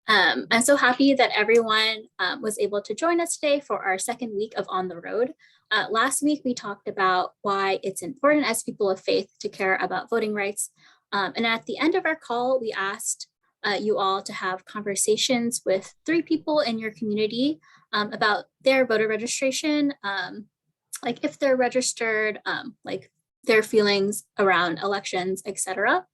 I'm so happy that everyone was able to join us today for our second week of On the Road. Last week, we talked about why it's important as people of faith to care about voting rights. And at the end of our call, we asked you all to have conversations with 3 people in your community about their voter registration, like if they're registered, like their feelings around elections, etc.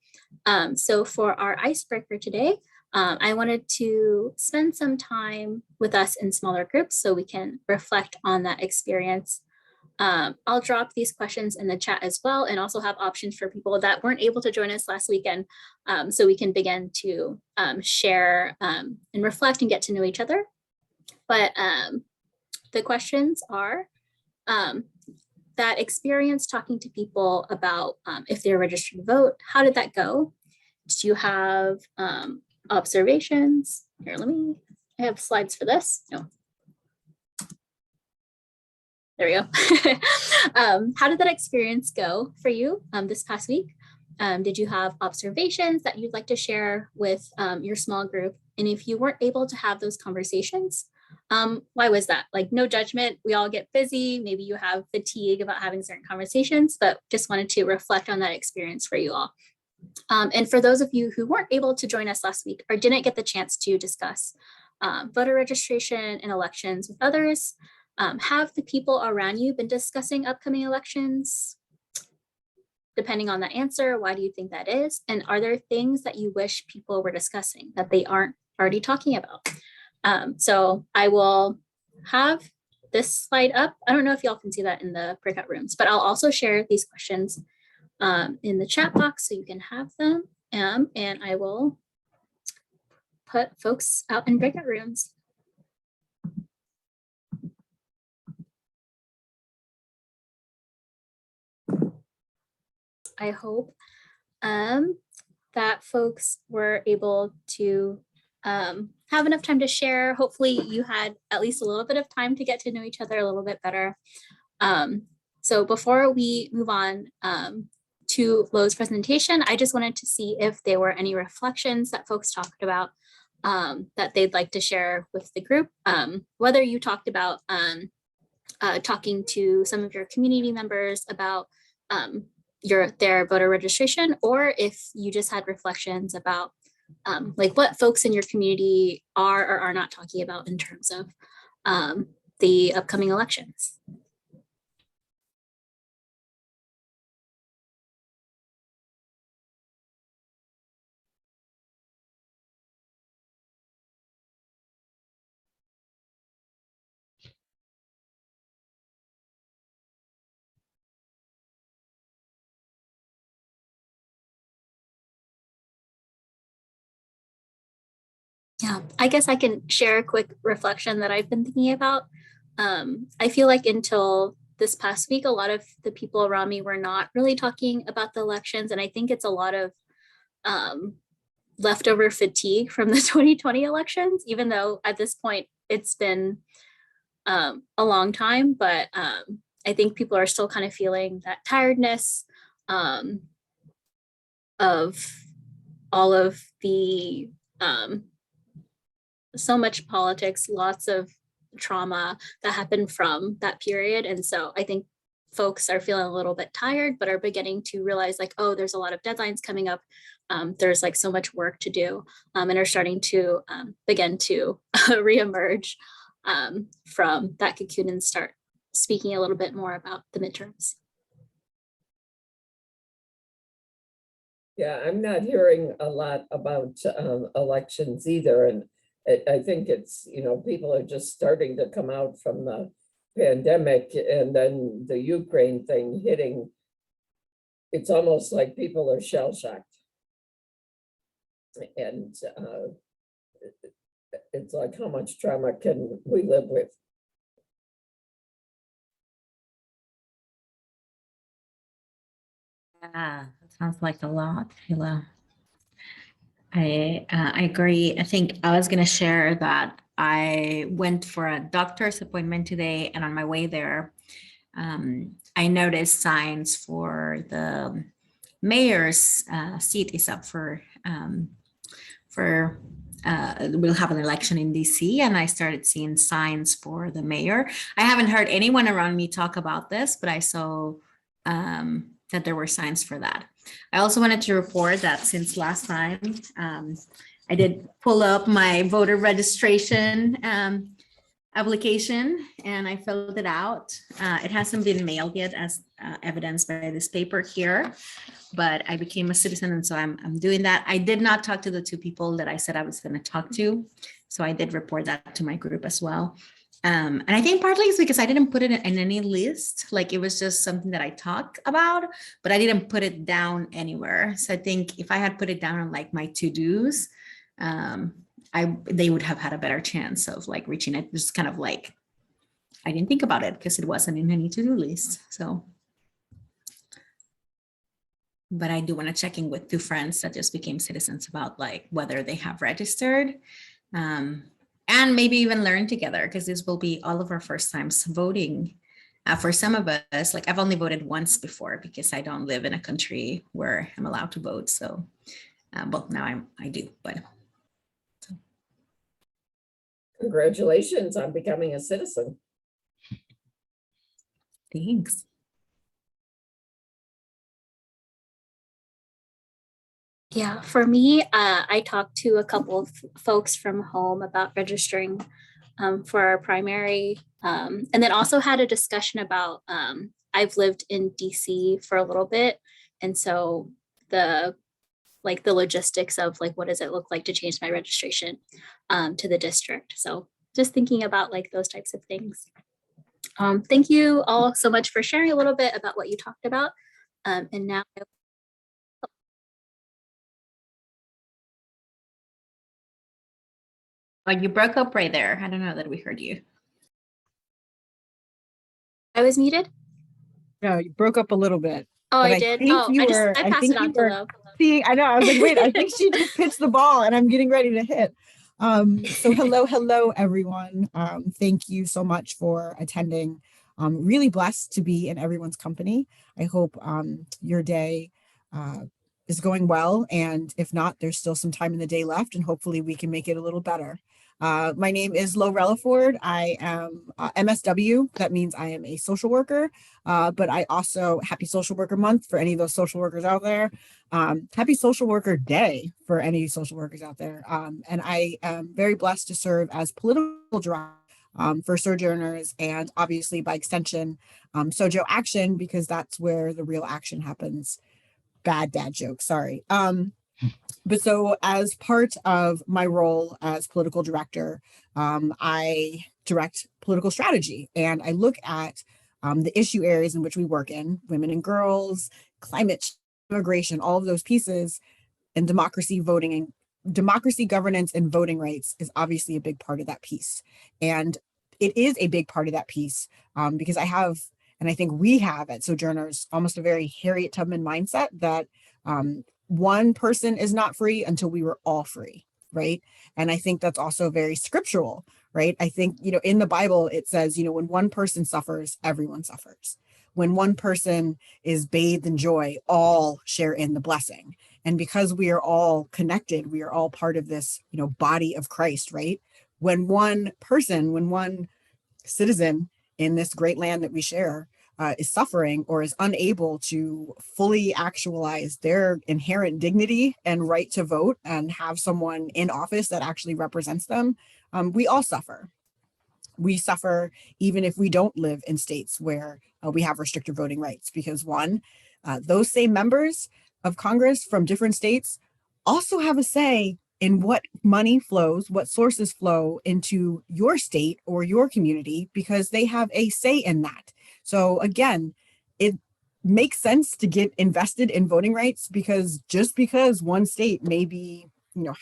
So for our icebreaker today, I wanted to spend some time with us in smaller groups so we can reflect on that experience. I'll drop these questions in the chat as well, and also have options for people that weren't able to join us last weekend, so we can begin to share and reflect and get to know each other. But the questions are that experience talking to people about if they're registered to vote, how did that go? Did you have observations? Here, I have slides for this. No. There we go. How did that experience go for you this past week? Did you have observations that you'd like to share with your small group? And if you weren't able to have those conversations, why was that? Like, no judgment. We all get busy. Maybe you have fatigue about having certain conversations, but just wanted to reflect on that experience for you all. And for those of you who weren't able to join us last week or didn't get the chance to discuss voter registration and elections with others, have the people around you been discussing upcoming elections? Depending on the answer, why do you think that is? And are there things that you wish people were discussing that they aren't already talking about? So I will have this slide up. I don't know if y'all can see that in the breakout rooms, but I'll also share these questions in the chat box so you can have them. And I will put folks out in breakout rooms. I hope that folks were able to have enough time to share. Hopefully you had at least a little bit of time to get to know each other a little bit better. So before we move on to Lo's presentation, I just wanted to see if there were any reflections that folks talked about that they'd like to share with the group. Whether you talked about talking to some of your community members about their voter registration, or if you just had reflections about like what folks in your community are or are not talking about in terms of the upcoming elections. Yeah, I guess I can share a quick reflection that I've been thinking about. I feel like until this past week, a lot of the people around me were not really talking about the elections. And I think it's a lot of leftover fatigue from the 2020 elections, even though at this point it's been a long time. But I think people are still kind of feeling that tiredness of all of the so much politics, lots of trauma that happened from that period. And so I think folks are feeling a little bit tired, but are beginning to realize like, oh, there's a lot of deadlines coming up. There's like so much work to do, and are starting to begin to reemerge from that cocoon and start speaking a little bit more about the midterms. Yeah, I'm not hearing a lot about elections either. And I think it's, people are just starting to come out from the pandemic, and then the Ukraine thing hitting. It's almost like people are shell-shocked. And it's like, how much trauma can we live with? Yeah, that sounds like a lot, Hila. I agree. I think I was going to share that I went for a doctor's appointment today, and on my way there, I noticed signs for the mayor's seat is up for we'll have an election in DC, and I started seeing signs for the mayor. I haven't heard anyone around me talk about this, but I saw that there were signs for that. I also wanted to report that since last time, I did pull up my voter registration application and I filled it out. It hasn't been mailed yet as evidenced by this paper here, but I became a citizen, and so I'm doing that. I did not talk to the two people that I said I was going to talk to, so I did report that to my group as well. And I think partly it's because I didn't put it in any list, like it was just something that I talked about, but I didn't put it down anywhere. So I think if I had put it down on like my to-dos, they would have had a better chance of like reaching it. Just kind of like, I didn't think about it because it wasn't in any to-do list. So, but I do want to check in with two friends that just became citizens about like whether they have registered, and maybe even learn together, because this will be all of our first times voting. For some of us, like I've only voted once before because I don't live in a country where I'm allowed to vote. So, well, now I do, but. Congratulations on becoming a citizen. Thanks. Yeah, for me, I talked to a couple of folks from home about registering for our primary, and then also had a discussion about, I've lived in DC for a little bit, and so the logistics of like what does it look like to change my registration to the district. So just thinking about like those types of things. Thank you all so much for sharing a little bit about what you talked about. And now Oh, you broke up right there. I don't know that we heard you. I was muted. No, you broke up a little bit. Oh, but I did. think Oh, you I were- passed think it on you to were Lo. seeing, I know, I was like, wait, I think she just pitched the ball and I'm getting ready to hit. So hello, everyone. Thank you so much for attending. Really blessed to be in everyone's company. I hope your day is going well. And if not, there's still some time in the day left, and hopefully we can make it a little better. My name is Lo Relaford. I am MSW. That means I am a social worker, but I also, happy Social Worker Month for any of those social workers out there. Happy Social Worker Day for any social workers out there. And I am very blessed to serve as political director for Sojourners, and obviously by extension, Sojo Action, because that's where the real action happens. Bad dad joke, sorry. But so as part of my role as political director, I direct political strategy, and I look at the issue areas in which we work in: women and girls, climate change, immigration, all of those pieces, and democracy, voting, and democracy, governance, and voting rights is obviously a big part of that piece. And it is a big part of that piece because I have, and I think we have at Sojourners, almost a very Harriet Tubman mindset that one person is not free until we were all free, right? And I think that's also very scriptural, right? I think, in the Bible, it says, when one person suffers, everyone suffers. When one person is bathed in joy, all share in the blessing. And because we are all connected, we are all part of this, body of Christ, right? When one person, when one citizen in this great land that we share is suffering or is unable to fully actualize their inherent dignity and right to vote and have someone in office that actually represents them, we all suffer. We suffer even if we don't live in states where we have restricted voting rights, because one, those same members of Congress from different states also have a say in what money flows, what sources flow into your state or your community, because they have a say in that. So again, it makes sense to get invested in voting rights, because just because one state maybe,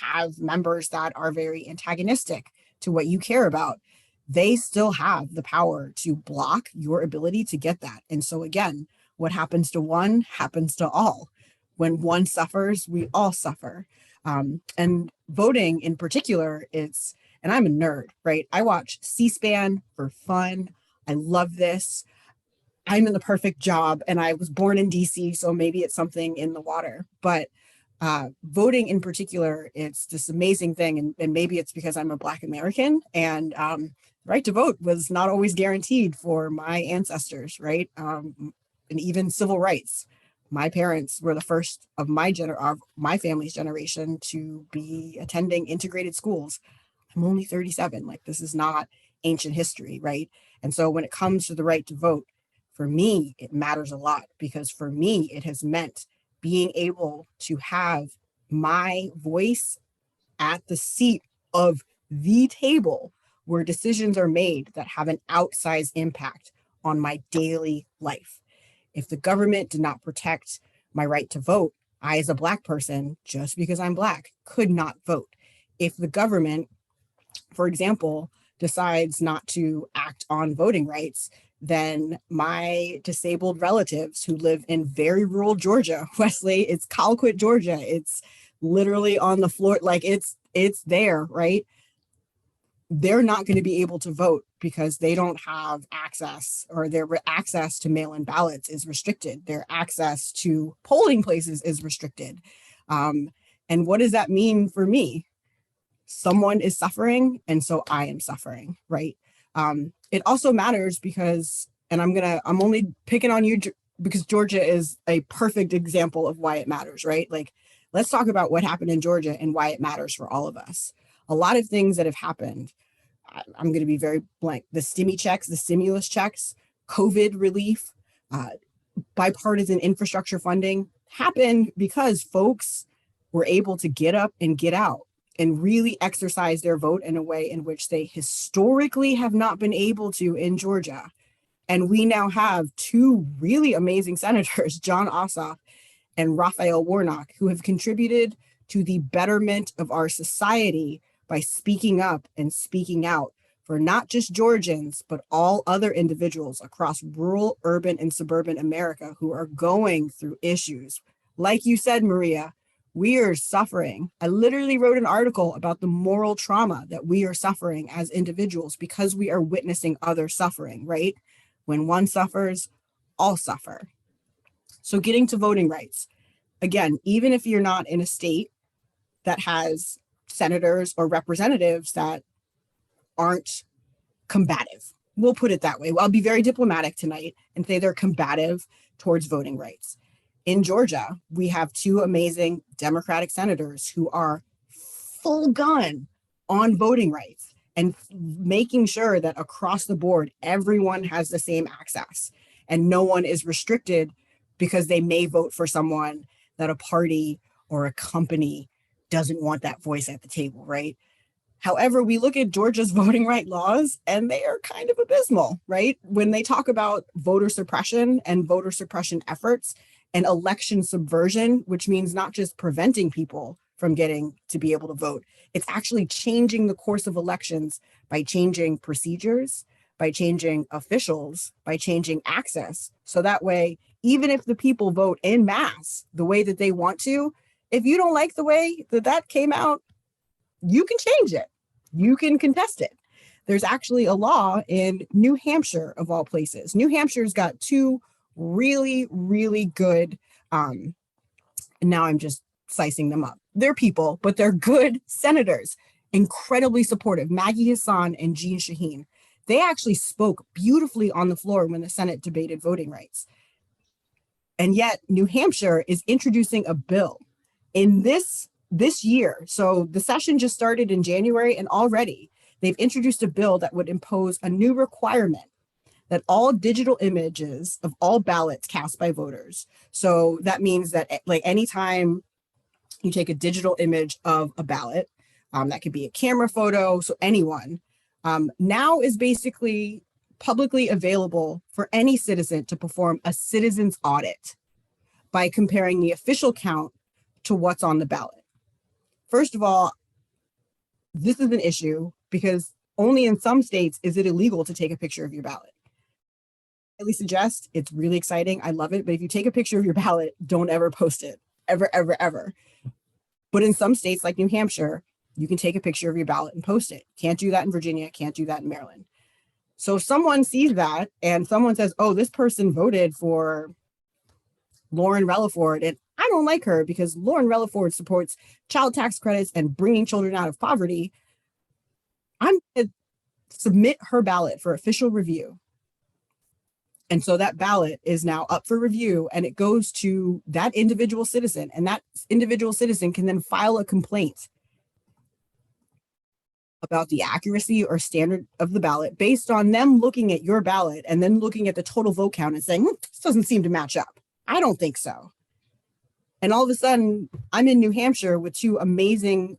have members that are very antagonistic to what you care about, they still have the power to block your ability to get that. And so again, what happens to one happens to all. When one suffers, we all suffer. And voting in particular, and I'm a nerd, right? I watch C-SPAN for fun. I love this. I'm in the perfect job, and I was born in DC, so maybe it's something in the water. But Voting in particular, it's this amazing thing. And maybe it's because I'm a Black American, and right to vote was not always guaranteed for my ancestors, right? And even civil rights. My parents were the first of my family's generation to be attending integrated schools. I'm only 37. Like, this is not ancient history, right? And so when it comes to the right to vote, for me, it matters a lot, because for me, it has meant being able to have my voice at the seat of the table where decisions are made that have an outsized impact on my daily life. If the government did not protect my right to vote, I, as a Black person, just because I'm Black, could not vote. If the government, for example, decides not to act on voting rights, then my disabled relatives who live in very rural Georgia, Wesley, it's Colquitt, Georgia, it's literally on the floor, like it's there, right? They're not going to be able to vote because they don't have access, or their access to mail-in ballots is restricted. Their access to polling places is restricted. And what does that mean for me? Someone is suffering, and so I am suffering, right? It also matters because, and I'm only picking on you because Georgia is a perfect example of why it matters, right? Like, let's talk about what happened in Georgia and why it matters for all of us. A lot of things that have happened, I'm going to be very blank. The stimulus checks, COVID relief, bipartisan infrastructure funding happened because folks were able to get up and get out and really exercise their vote in a way in which they historically have not been able to in Georgia. And we now have two really amazing senators, John Ossoff and Raphael Warnock, who have contributed to the betterment of our society by speaking up and speaking out for not just Georgians, but all other individuals across rural, urban, and suburban America who are going through issues. Like you said, Maria, we are suffering. I literally wrote an article about the moral trauma that we are suffering as individuals because we are witnessing others suffering, right? When one suffers, all suffer. So getting to voting rights, again, even if you're not in a state that has senators or representatives that aren't combative, we'll put it that way. I'll be very diplomatic tonight and say they're combative towards voting rights. In Georgia, we have two amazing Democratic senators who are full gun on voting rights and making sure that across the board, everyone has the same access and no one is restricted because they may vote for someone that a party or a company doesn't want that voice at the table, right? However, we look at Georgia's voting right laws and they are kind of abysmal, right? When they talk about voter suppression and voter suppression efforts and election subversion, which means not just preventing people from getting to be able to vote, it's actually changing the course of elections by changing procedures, by changing officials, by changing access. So that way, even if the people vote en masse the way that they want to, if you don't like the way that came out, you can change it. You can contest it. There's actually a law in New Hampshire, of all places. New Hampshire's got two really, really good, and now I'm just slicing them up. They're people, but they're good senators, incredibly supportive. Maggie Hassan and Jean Shaheen. They actually spoke beautifully on the floor when the Senate debated voting rights. And yet New Hampshire is introducing a bill in this year. So the session just started in January, and already they've introduced a bill that would impose a new requirement that all digital images of all ballots cast by voters. So that means that, like, anytime you take a digital image of a ballot, that could be a camera photo, so anyone, now is basically publicly available for any citizen to perform a citizen's audit by comparing the official count to what's on the ballot. First of all, this is an issue because only in some states is it illegal to take a picture of your ballot. I highly suggest, it's really exciting. I love it. But if you take a picture of your ballot, don't ever post it. Ever, ever, ever. But in some states like New Hampshire, you can take a picture of your ballot and post it. Can't do that in Virginia. Can't do that in Maryland. So if someone sees that and someone says, oh, this person voted for Lauren Relaford, and I don't like her because Lauren Relaford supports child tax credits and bringing children out of poverty, I'm going to submit her ballot for official review. And so that ballot is now up for review and it goes to that individual citizen, and that individual citizen can then file a complaint about the accuracy or standard of the ballot based on them looking at your ballot and then looking at the total vote count and saying, this doesn't seem to match up. I don't think so. And all of a sudden, I'm in New Hampshire with two amazing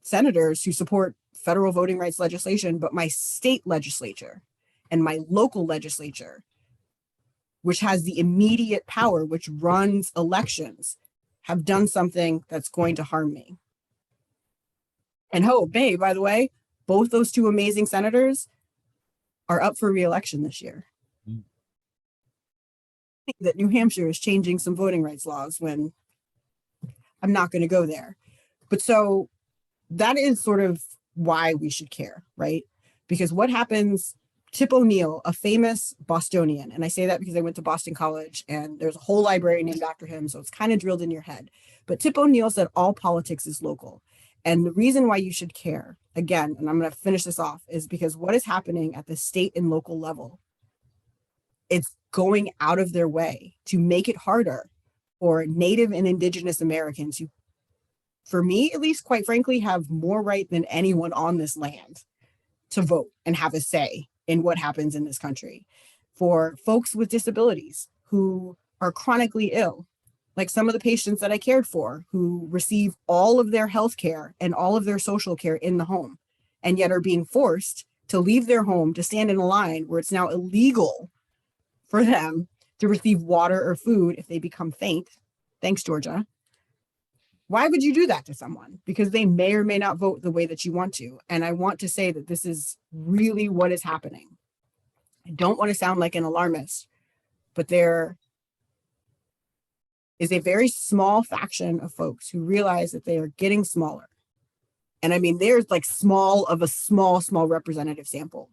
senators who support federal voting rights legislation, but my state legislature and my local legislature, which has the immediate power, which runs elections, have done something that's going to harm me. And hey, by the way, both those two amazing senators are up for re-election this year. I think that New Hampshire is changing some voting rights laws when I'm not going to go there. But so that is sort of why we should care, right? Because what happens, Tip O'Neill, a famous Bostonian, and I say that because I went to Boston College and there's a whole library named after him, so it's kind of drilled in your head. But Tip O'Neill said all politics is local. And the reason why you should care, again, and I'm going to finish this off, is because what is happening at the state and local level, it's going out of their way to make it harder for Native and Indigenous Americans who, for me, at least, quite frankly, have more right than anyone on this land to vote and have a say in what happens in this country. For folks with disabilities who are chronically ill, like some of the patients that I cared for who receive all of their health care and all of their social care in the home, and yet are being forced to leave their home to stand in a line where it's now illegal for them to receive water or food if they become faint. Thanks, Georgia. Why would you do that to someone? Because they may or may not vote the way that you want to. And I want to say that this is really what is happening. I don't want to sound like an alarmist, but there is a very small faction of folks who realize that they are getting smaller. And I mean, there's like small of a small representative sample.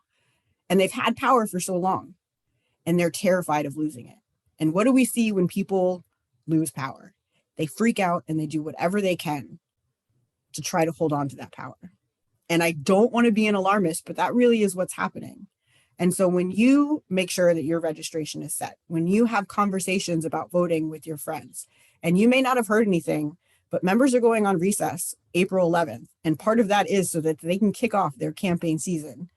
And they've had power for so long and they're terrified of losing it. And what do we see when people lose power? They freak out and they do whatever they can to try to hold on to that power. And I don't want to be an alarmist, but that really is what's happening. And so when you make sure that your registration is set, when you have conversations about voting with your friends, and you may not have heard anything, but members are going on recess April 11th. And part of that is so that they can kick off their campaign season.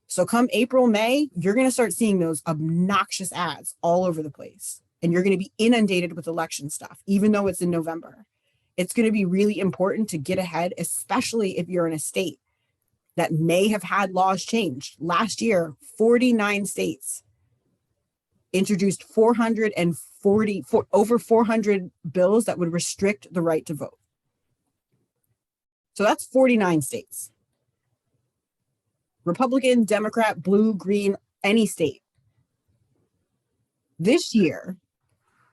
So come April, May, you're going to start seeing those obnoxious ads all over the place. And you're going to be inundated with election stuff, even though it's in November. It's going to be really important to get ahead, especially if you're in a state that may have had laws changed. Last year, 49 states introduced over 400 bills that would restrict the right to vote. So that's 49 states. Republican, Democrat, blue, green, any state. This year,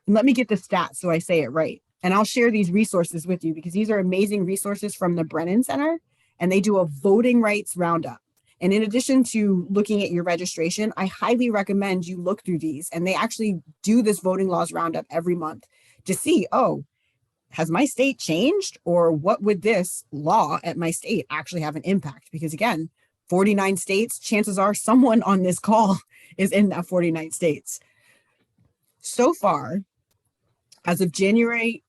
and let me get the stats so I say it right. And I'll share these resources with you because these are amazing resources from the Brennan Center, and they do a voting rights roundup. And in addition to looking at your registration, I highly recommend you look through these. And they actually do this voting laws roundup every month to see, oh, has my state changed? Or what would this law at my state actually have an impact? Because again, 49 states, chances are someone on this call is in that 49 states. So far, as of January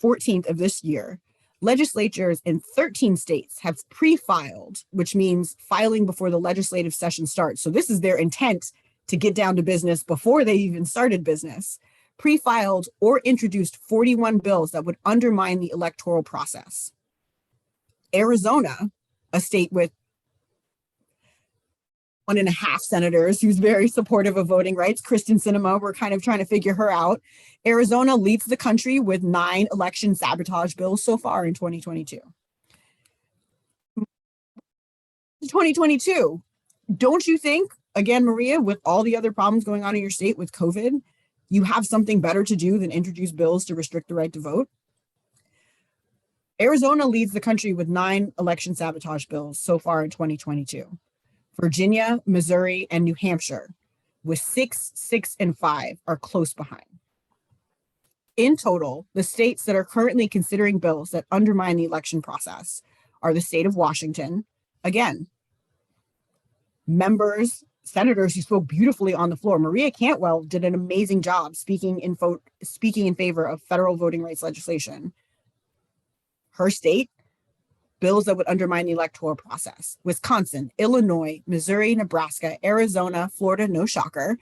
14th of this year, legislatures in 13 states have pre-filed, which means filing before the legislative session starts. So this is their intent to get down to business before they even started business. Pre-filed or introduced 41 bills that would undermine the electoral process. Arizona, a state with 1.5 senators who's very supportive of voting rights. Kristen Sinema, we're kind of trying to figure her out. Arizona leads the country with 9 election sabotage bills so far in 2022. 2022, don't you think, again, Maria, with all the other problems going on in your state with COVID, you have something better to do than introduce bills to restrict the right to vote? Arizona leads the country with 9 election sabotage bills so far in 2022. Virginia, Missouri, and New Hampshire, with 6, 6, and 5, are close behind. In total, the states that are currently considering bills that undermine the election process are the state of Washington. Again, senators who spoke beautifully on the floor. Maria Cantwell did an amazing job speaking in favor of federal voting rights legislation. Her state, bills that would undermine the electoral process. Wisconsin, Illinois, Missouri, Nebraska, Arizona, Florida, no shocker,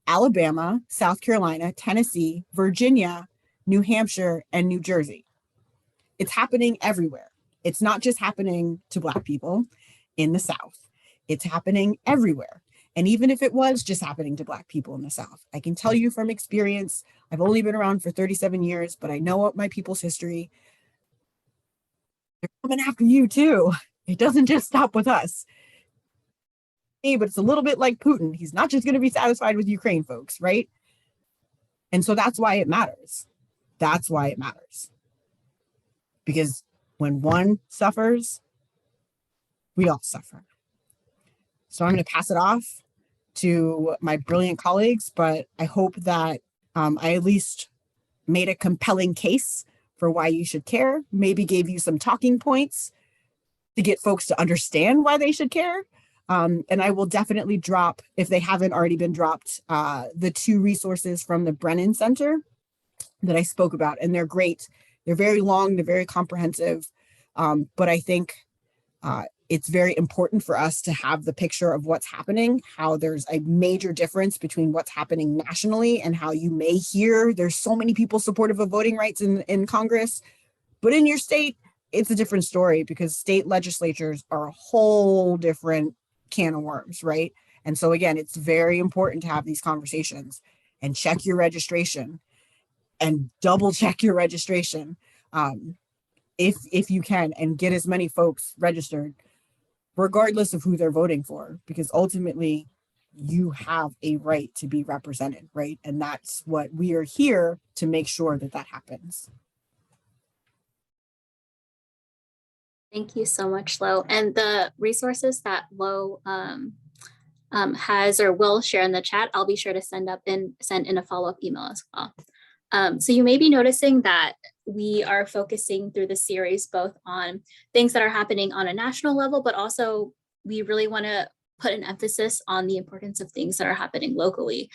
Alabama, South Carolina, Tennessee, Virginia, New Hampshire, and New Jersey. It's happening everywhere. It's not just happening to Black people in the South. It's happening everywhere. And even if it was just happening to Black people in the South, I can tell you from experience, I've only been around for 37 years, but I know my people's history. They're coming after you too. It doesn't just stop with us. But it's a little bit like Putin. He's not just going to be satisfied with Ukraine, folks, right? And so that's why it matters. That's why it matters. Because when one suffers, we all suffer. So I'm going to pass it off to my brilliant colleagues, but I hope that I at least made a compelling case for why you should care, maybe gave you some talking points to get folks to understand why they should care. And I will definitely drop, if they haven't already been dropped, the 2 resources from the Brennan Center that I spoke about. And they're great. They're very long, they're very comprehensive. But I think it's very important for us to have the picture of what's happening, how there's a major difference between what's happening nationally and how you may hear there's so many people supportive of voting rights in Congress, but in your state, it's a different story because state legislatures are a whole different can of worms, right? And so again, it's very important to have these conversations and check your registration and double check your registration if you can, and get as many folks registered regardless of who they're voting for, because ultimately you have a right to be represented, right? And that's what we are here to make sure that that happens. Thank you so much, Lo. And the resources that Lo has or will share in the chat, I'll be sure to send in a follow-up email as well. So you may be noticing that we are focusing through the series both on things that are happening on a national level, but also we really want to put an emphasis on the importance of things that are happening locally.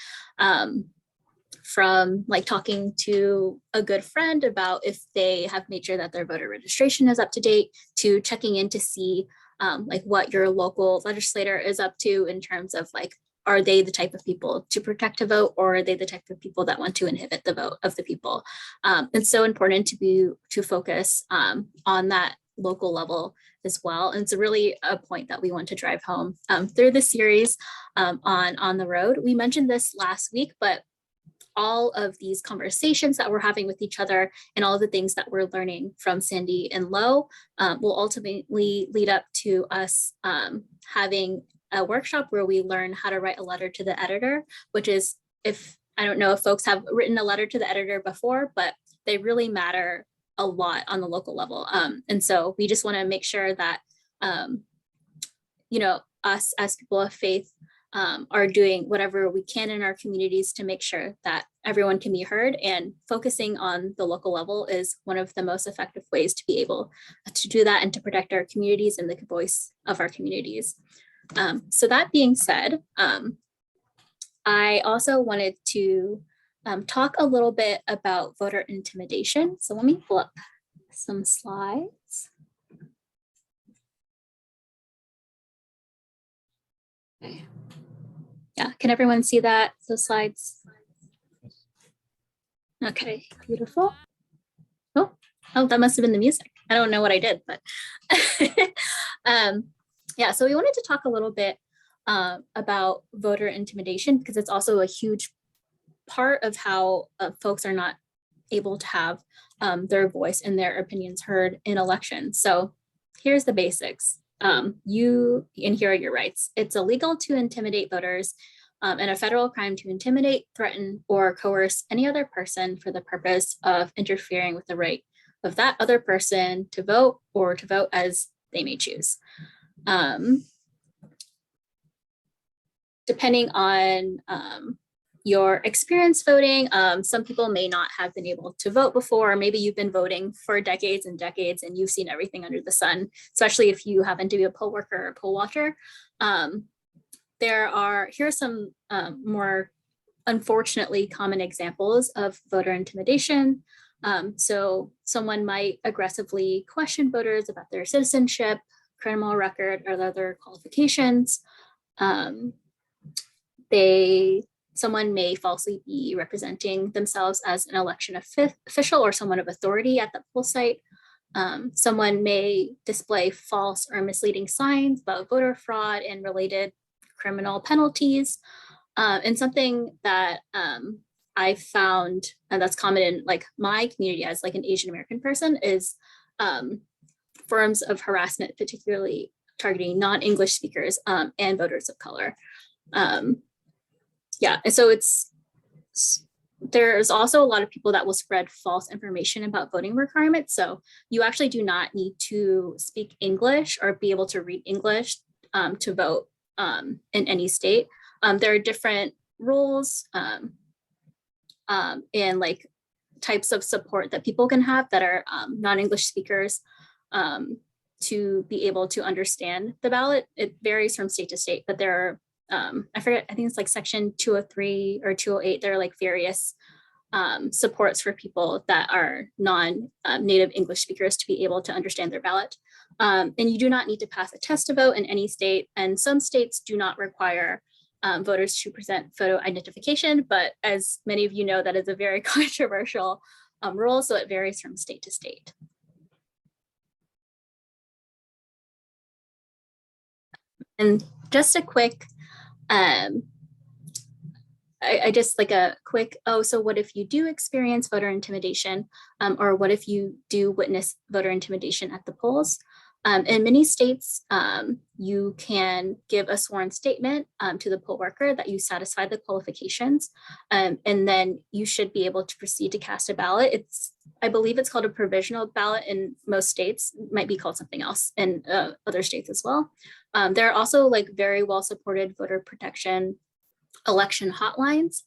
From like talking to a good friend about if they have made sure that their voter registration is up to date, to checking in to see like what your local legislator is up to in terms of like, are they the type of people to protect a vote, or are they the type of people that want to inhibit the vote of the people? It's so important to focus on that local level as well. And it's really a point that we want to drive home through the series on the road. We mentioned this last week, but all of these conversations that we're having with each other and all of the things that we're learning from Sandy and Lo will ultimately lead up to us having a workshop where we learn how to write a letter to the editor, which is, I don't know if folks have written a letter to the editor before, but they really matter a lot on the local level. And so we just want to make sure that, us as people of faith are doing whatever we can in our communities to make sure that everyone can be heard, and focusing on the local level is one of the most effective ways to be able to do that and to protect our communities and the voice of our communities. So that being said, I also wanted to talk a little bit about voter intimidation. So let me pull up some slides. Okay. Yeah, can everyone see that, those slides? Okay, beautiful. Oh, that must have been the music. I don't know what I did, but yeah, so we wanted to talk a little bit about voter intimidation, because it's also a huge part of how folks are not able to have their voice and their opinions heard in elections. So here's the basics. And here are your rights. It's illegal to intimidate voters and a federal crime to intimidate, threaten, or coerce any other person for the purpose of interfering with the right of that other person to vote or to vote as they may choose. Depending on your experience voting. Some people may not have been able to vote before, or maybe you've been voting for decades and decades and you've seen everything under the sun, especially if you happen to be a poll worker or poll watcher. Here are some more unfortunately common examples of voter intimidation. So someone might aggressively question voters about their citizenship, criminal record, or other qualifications. Someone may falsely be representing themselves as an election official or someone of authority at the poll site. Someone may display false or misleading signs about voter fraud and related criminal penalties. And something that I found, and that's common in like my community as like an Asian American person, is forms of harassment, particularly targeting non-English speakers and voters of color. Yeah, and so there's also a lot of people that will spread false information about voting requirements. So you actually do not need to speak English or be able to read English to vote in any state. There are different rules and like types of support that people can have that are non-English speakers to be able to understand the ballot. It varies from state to state, but there are I forget, I think it's like section 203 or 208. There are like various supports for people that are non-native English speakers to be able to understand their ballot. And you do not need to pass a test to vote in any state. And some states do not require voters to present photo identification, but as many of you know, that is a very controversial rule, so it varies from state to state. And just a quick, I just like a quick, so what if you do experience voter intimidation, or what if you do witness voter intimidation at the polls? In many states, you can give a sworn statement to the poll worker that you satisfy the qualifications, and then you should be able to proceed to cast a ballot. I believe it's called a provisional ballot in most states. It might be called something else in other states as well. There are also like very well supported voter protection election hotlines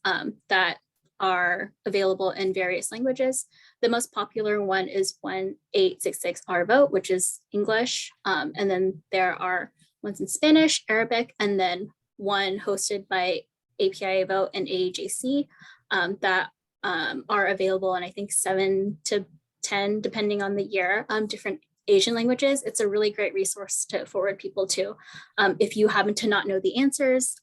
that are available in various languages. The most popular one is 1-866-R-VOTE, which is English. And then there are ones in Spanish, Arabic, and then one hosted by API Vote and AAJC that are available in I think 7 to 10, depending on the year, different Asian languages. It's a really great resource to forward people to. If you happen to not know the answers,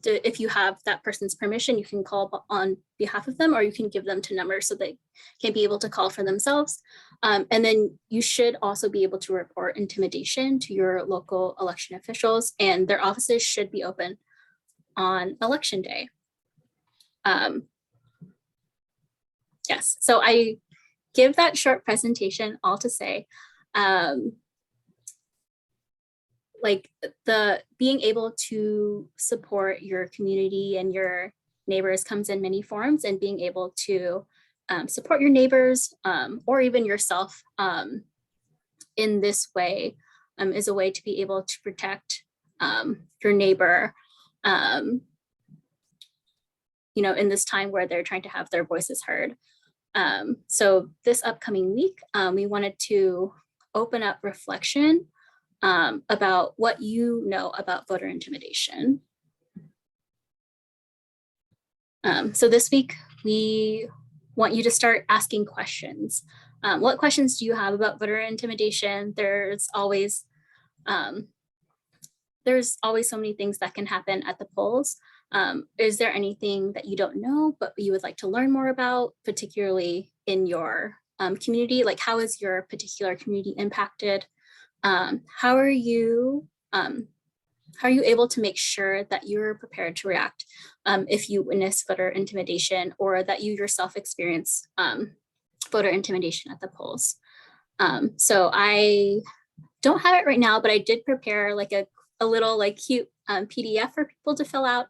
if you have that person's permission, you can call on behalf of them, or you can give them to numbers so they can be able to call for themselves. And then you should also be able to report intimidation to your local election officials, and their offices should be open on election day. Yes, so I give that short presentation all to say, like the being able to support your community and your neighbors comes in many forms, and being able to support your neighbors or even yourself in this way is a way to be able to protect your neighbor, you know, in this time where they're trying to have their voices heard. So this upcoming week, we wanted to open up reflection about what you know about voter intimidation. So this week, we want you to start asking questions. What questions do you have about voter intimidation? There's always so many things that can happen at the polls. Is there anything that you don't know, but you would like to learn more about, particularly in your community? Like, how is your particular community impacted? How are you able to make sure that you're prepared to react if you witness voter intimidation, or that you yourself experience voter intimidation at the polls? So I don't have it right now, but I did prepare like a little like cute PDF for people to fill out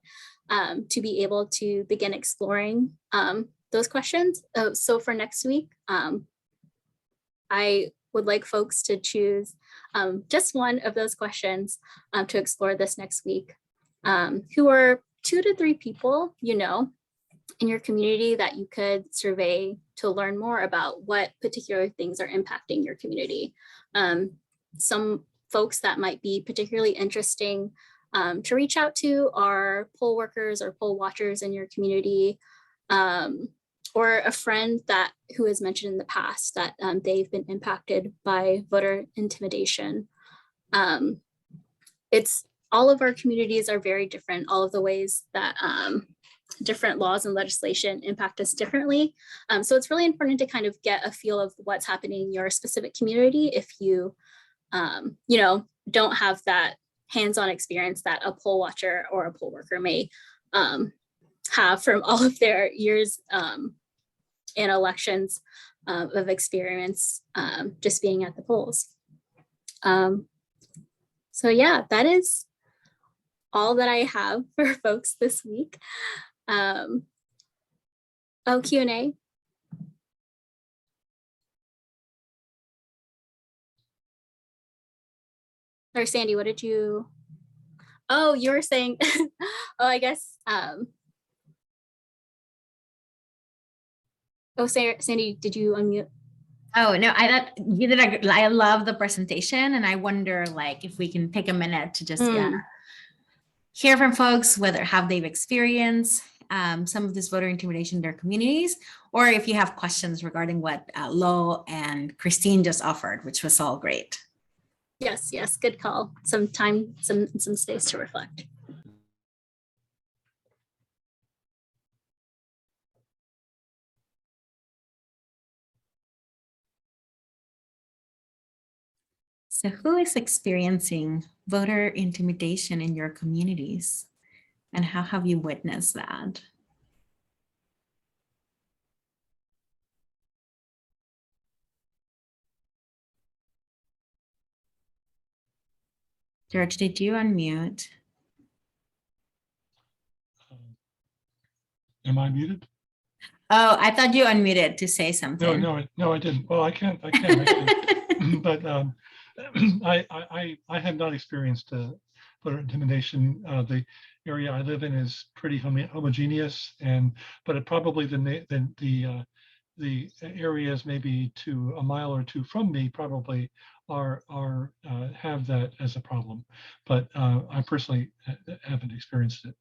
to be able to begin exploring those questions. So for next week, I would like folks to choose just one of those questions to explore this next week, who are 2 to 3 people, you know, in your community that you could survey to learn more about what particular things are impacting your community. Some folks that might be particularly interesting to reach out to are poll workers or poll watchers in your community, or a friend that who has mentioned in the past that they've been impacted by voter intimidation. It's all of our communities are very different. All of the ways that different laws and legislation impact us differently. So it's really important to kind of get a feel of what's happening in your specific community if you, you know, don't have that hands-on experience that a poll watcher or a poll worker may have from all of their years in elections of experience just being at the polls. So yeah, that is all that I have for folks this week. Oh, Q&A. Or Sandy, what did you? Oh, you were saying, oh, I guess. Oh, Sandy, did you unmute? Oh, no, I thought you did. I love the presentation, and I wonder like if we can take a minute to just hear from folks, whether how they've experienced some of this voter intimidation in their communities, or if you have questions regarding what Lo and Christine just offered, which was all great. Yes, yes, good call. Some time, some space to reflect. So who is experiencing voter intimidation in your communities? And how have you witnessed that? George, did you unmute? Am I muted? Oh, I thought you unmuted to say something. No, I didn't. Well, I can't. But I have not experienced voter intimidation. The area I live in is pretty homogeneous, but it probably the areas maybe a mile or two from me probably have that as a problem. But I personally haven't experienced it.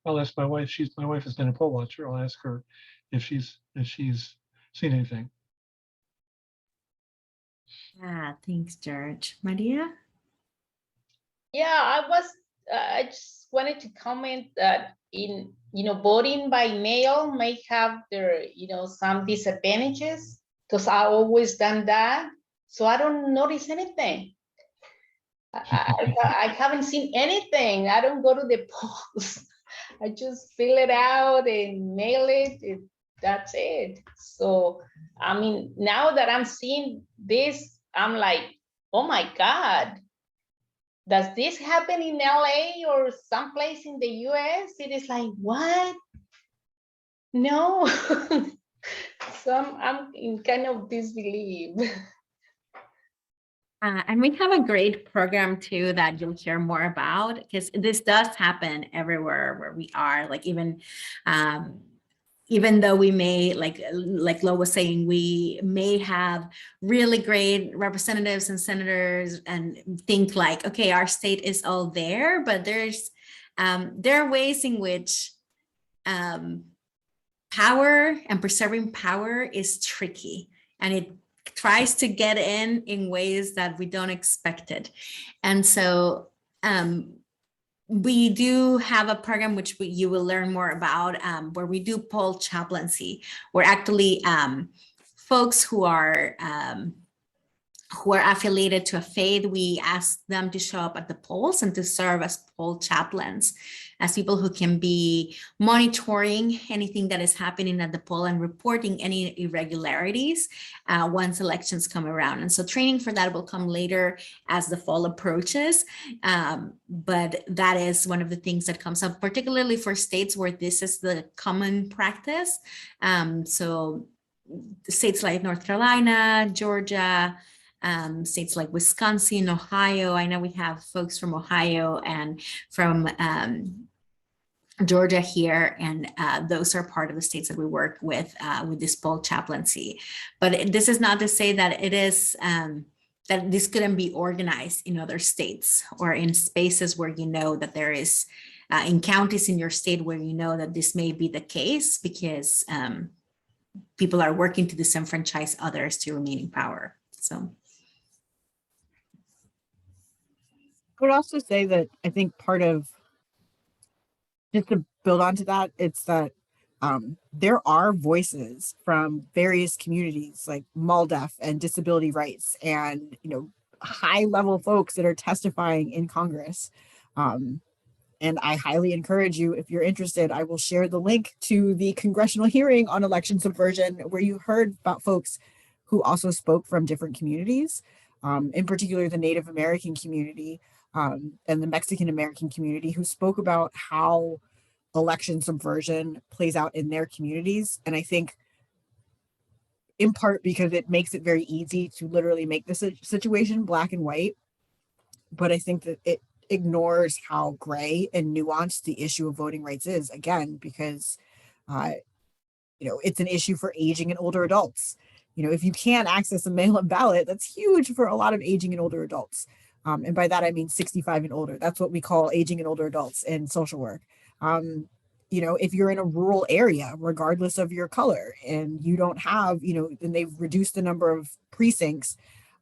I'll ask my wife. My wife has been a poll watcher. I'll ask her if she's seen anything. Thanks, George. Maria? Yeah, I just wanted to comment that voting by mail may have their, some disadvantages, because I always done that. So I don't notice anything. I haven't seen anything. I don't go to the polls. I just fill it out and mail it. That's it. So, I mean, now that I'm seeing this, I'm like, oh my God. Does this happen in LA or someplace in the US? It is like, what? No. So I'm in kind of disbelief. And we have a great program too that you'll hear more about, because this does happen everywhere where we are. Like even though we may, like Lo was saying, we may have really great representatives and senators and think like, okay, our state is all there, but there are ways in which power and preserving power is tricky, and it tries to get in ways that we don't expect it. And so we do have a program which you will learn more about, where we do poll chaplaincy, where actually folks who are affiliated to a faith, we ask them to show up at the polls and to serve as poll chaplains, as people who can be monitoring anything that is happening at the poll and reporting any irregularities once elections come around. And so training for that will come later as the fall approaches. But that is one of the things that comes up, particularly for states where this is the common practice. So states like North Carolina, Georgia, states like Wisconsin, Ohio. I know we have folks from Ohio and from Georgia here, and those are part of the states that we work with this poll chaplaincy. But this is not to say that it is that this couldn't be organized in other states or in spaces where you know that there is in counties in your state where you know that this may be the case, because people are working to disenfranchise others to remain in power. So I would also say that I think part of, just to build onto that, it's that there are voices from various communities like MALDEF and disability rights and, high level folks that are testifying in Congress. And I highly encourage you, if you're interested, I will share the link to the congressional hearing on election subversion, where you heard about folks who also spoke from different communities, in particular the Native American community and the Mexican American community, who spoke about how election subversion plays out in their communities. And I think in part because it makes it very easy to literally make this situation black and white. But I think that it ignores how gray and nuanced the issue of voting rights is, again, because it's an issue for aging and older adults. If you can't access a mail-in ballot, that's huge for a lot of aging and older adults. And by that, I mean 65 and older. That's what we call aging and older adults in social work. If you're in a rural area, regardless of your color, and you don't have, then they've reduced the number of precincts,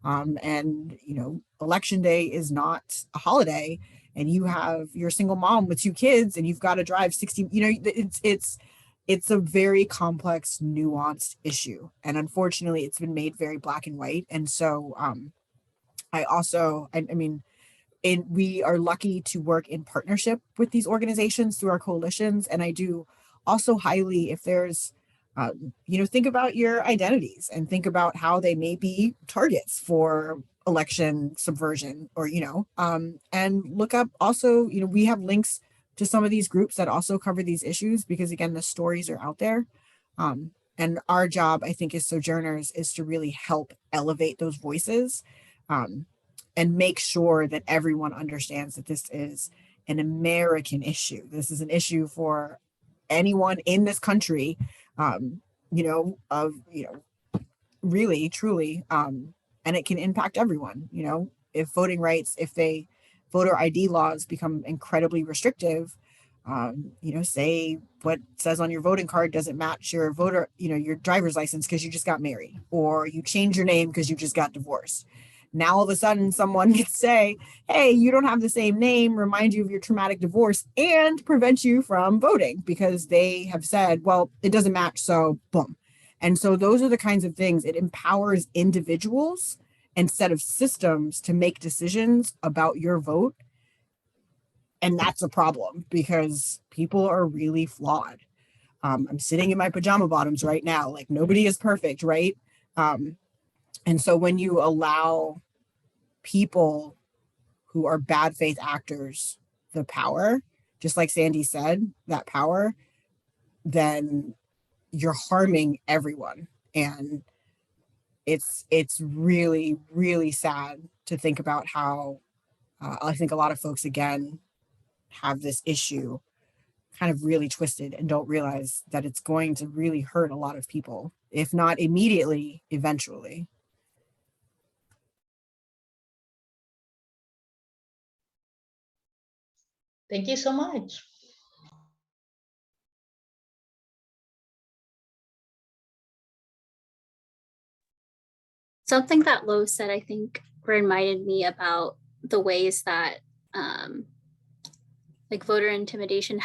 and election day is not a holiday, and you're a single mom with 2 kids and you've got to drive 60, it's a very complex, nuanced issue. And unfortunately, it's been made very black and white. And so we are lucky to work in partnership with these organizations through our coalitions. And I do also highly, if there's, think about your identities and think about how they may be targets for election subversion, or, and look up also, we have links to some of these groups that also cover these issues, because again, the stories are out there. And our job, I think, as Sojourners is to really help elevate those voices, and make sure that everyone understands that this is an American issue. This is an issue for anyone in this country, really, truly, and it can impact everyone. If voting rights, if voter ID laws become incredibly restrictive, say what says on your voting card doesn't match your your driver's license because you just got married, or you change your name because you just got divorced. Now all of a sudden someone could say, hey, you don't have the same name, remind you of your traumatic divorce, and prevent you from voting because they have said, well, it doesn't match, so boom. And so those are the kinds of things. It empowers individuals instead of systems to make decisions about your vote. And that's a problem because people are really flawed. I'm sitting in my pajama bottoms right now. Like, nobody is perfect, right? And so when you allow people who are bad faith actors the power, just like Sandy said, that power, then you're harming everyone. And it's really, really sad to think about how I think a lot of folks, again, have this issue kind of really twisted and don't realize that it's going to really hurt a lot of people, if not immediately, eventually. Thank you so much. Something that Lo said, I think, reminded me about the ways that like voter intimidation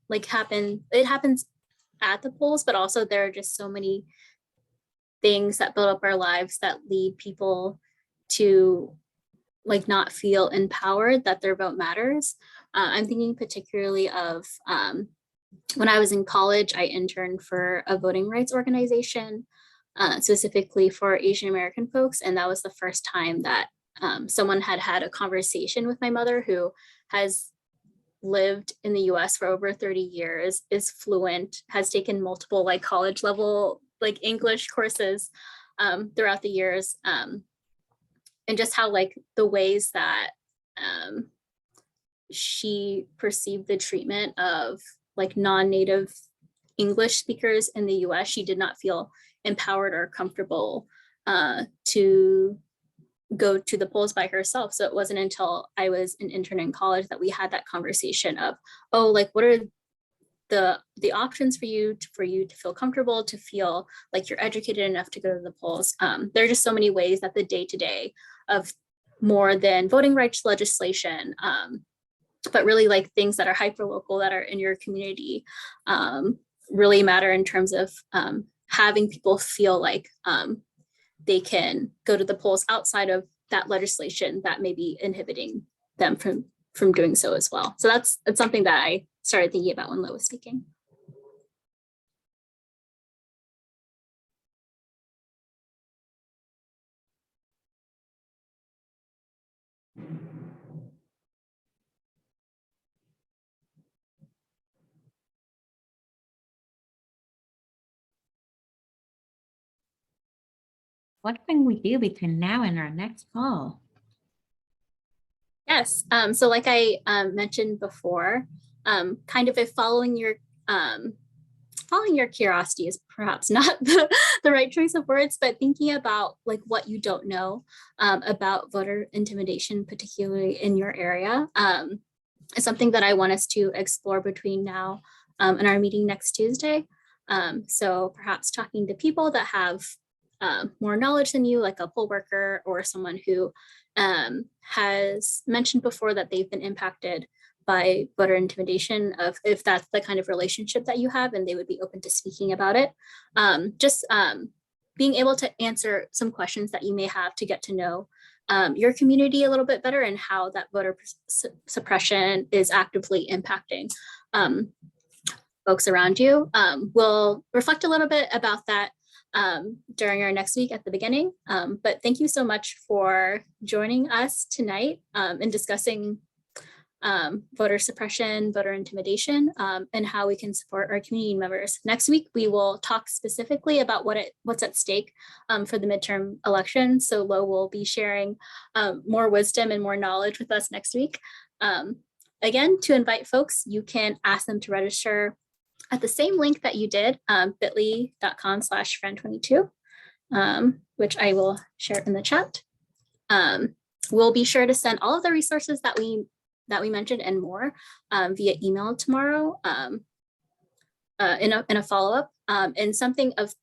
it happens at the polls, but also there are just so many things that build up our lives that lead people to like not feel empowered that their vote matters. I'm thinking particularly of when I was in college, I interned for a voting rights organization, specifically for Asian American folks. And that was the first time that someone had had a conversation with my mother, who has lived in the US for over 30 years, is fluent, has taken multiple like college level like English courses throughout the years. and just how like the ways that she perceived the treatment of like non-native English speakers in the US, she did not feel empowered or comfortable to go to the polls by herself. So it wasn't until I was an intern in college that we had that conversation of, oh, like what are the options for you to feel comfortable, to feel like you're educated enough to go to the polls. There are just so many ways that the day-to-day of more than voting rights legislation, but really like things that are hyper-local that are in your community really matter in terms of having people feel like they can go to the polls outside of that legislation that may be inhibiting them from doing so as well. So that's something that I started thinking about when Lo was speaking. What can we do between now and our next call? Yes, so like I mentioned before, kind of if following your curiosity is perhaps not the right choice of words, but thinking about like what you don't know about voter intimidation, particularly in your area, is something that I want us to explore between now and our meeting next Tuesday. So perhaps talking to people that have more knowledge than you, like a poll worker or someone who has mentioned before that they've been impacted by voter intimidation, of if that's the kind of relationship that you have and they would be open to speaking about it. Just being able to answer some questions that you may have to get to know your community a little bit better and how that voter suppression is actively impacting folks around you. We'll reflect a little bit about that during our next week at the beginning. But thank you so much for joining us tonight and discussing voter suppression, voter intimidation, and how we can support our community members. Next week, we will talk specifically about what's at stake for the midterm election. So Lo will be sharing more wisdom and more knowledge with us next week. Again, to invite folks, you can ask them to register at the same link that you did, bit.ly.com/FRAN22, which I will share in the chat. We'll be sure to send all of the resources that we mentioned and more via email tomorrow in a follow-up. And something of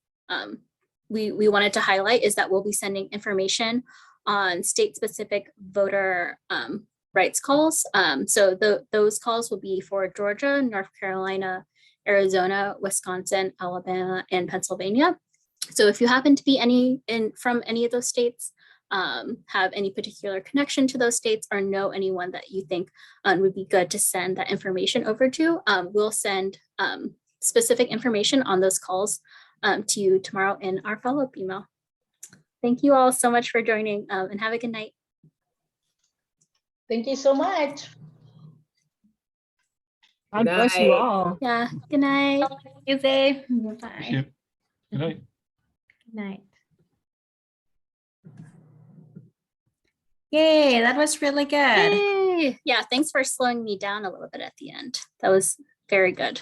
we wanted to highlight is that we'll be sending information on state-specific voter rights calls. So those calls will be for Georgia, North Carolina, Arizona, Wisconsin, Alabama, and Pennsylvania. So if you happen to be from any of those states, have any particular connection to those states, or know anyone that you think would be good to send that information over to, we'll send specific information on those calls to you tomorrow in our follow-up email. Thank you all so much for joining, and have a good night. Thank you so much. God bless you all. Yeah, good night. Tuesday. Thank Bye. you. Good night. Good night. Yay, that was really good. Yay. Yeah, thanks for slowing me down a little bit at the end. That was very good.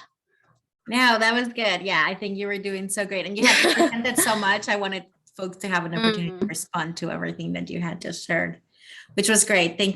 No, that was good. Yeah, I think you were doing so great. And you had presented so much. I wanted folks to have an opportunity to respond to everything that you had just shared, which was great. Thank you.